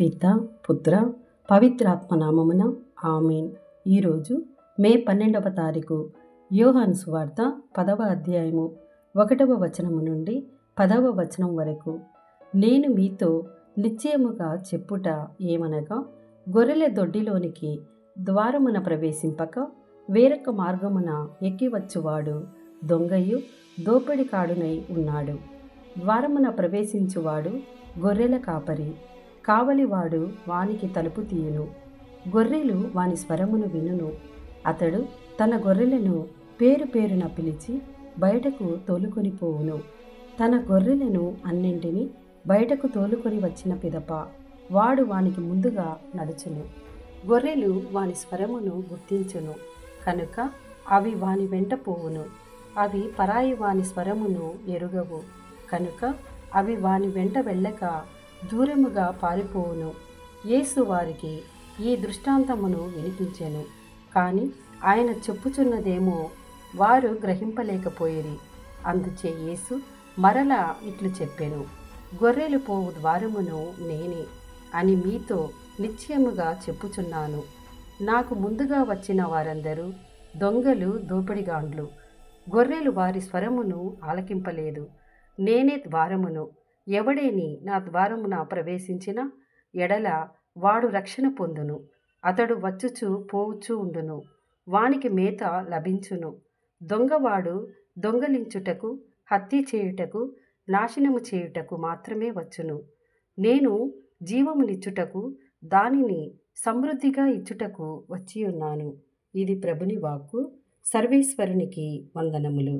పిత పుత్ర పవిత్రాత్మ నామమున ఆమేన్. ఈరోజు మే 12వ తారీఖు యోహాను సువార్త 10వ అధ్యాయము 1వ వచనము నుండి 10వ వచనం వరకు. నేను మీతో నిశ్చయముగా చెప్పుట ఏమనగా, గొర్రెల దొడ్డిలోనికి ద్వారమున ప్రవేశింపక వేరొక మార్గమున ఎక్కివచ్చువాడు దొంగయు దోపిడికాడునై ఉన్నాడు. ద్వారమున ప్రవేశించువాడు గొర్రెల కాపరి. కావలివాడు వానికి తలుపు తీయును. గొర్రెలు వాని స్వరమును వినును. అతడు తన గొర్రెలను పేరు పేరున పిలిచి బయటకు తోలుకొని పోవును. తన గొర్రెలను అన్నింటినీ బయటకు తోలుకొని వచ్చిన పిదప వాడు వానికి ముందుగా నడుచును. గొర్రెలు వాని స్వరమును గుర్తించును కనుక అవి వాని వెంట పోవును. అవి పరాయి వాని స్వరమును ఎరుగవు కనుక అవి వాని వెంట వెళ్ళక దూరముగా పారిపోవును. యేసు వారికి ఈ దృష్టాంతమును వినిపించెను. కానీ ఆయన చెప్పుచున్నదేమో వారు గ్రహింపలేకపోయిరి. అందుచే యేసు మరలా ఇట్లు చెప్పెను, గొర్రెలు పోవు ద్వారమును నేనే అని మీతో నిశ్చయముగా చెప్పుచున్నాను. నాకు ముందుగా వచ్చిన వారందరూ దొంగలు, దోపిడిగాండ్లు. గొర్రెలు వారి స్వరమును ఆలకింపలేదు. నేనే ద్వారమును. ఎవడేని నా ద్వారమున ప్రవేశించిన ఎడల వాడు రక్షణ పొందును. అతడు వచ్చుచు పోవుచూ ఉండును. వానికి మేత లభించును. దొంగవాడు దొంగలించుటకు, హత్య చేయుటకు, నాశనము చేయుటకు మాత్రమే వచ్చును. నేను జీవమునిచ్చుటకు, దానిని సమృద్ధిగా ఇచ్చుటకు వచ్చియున్నాను. ఇది ప్రభుని వాక్కు. సర్వేశ్వరునికి వందనములు.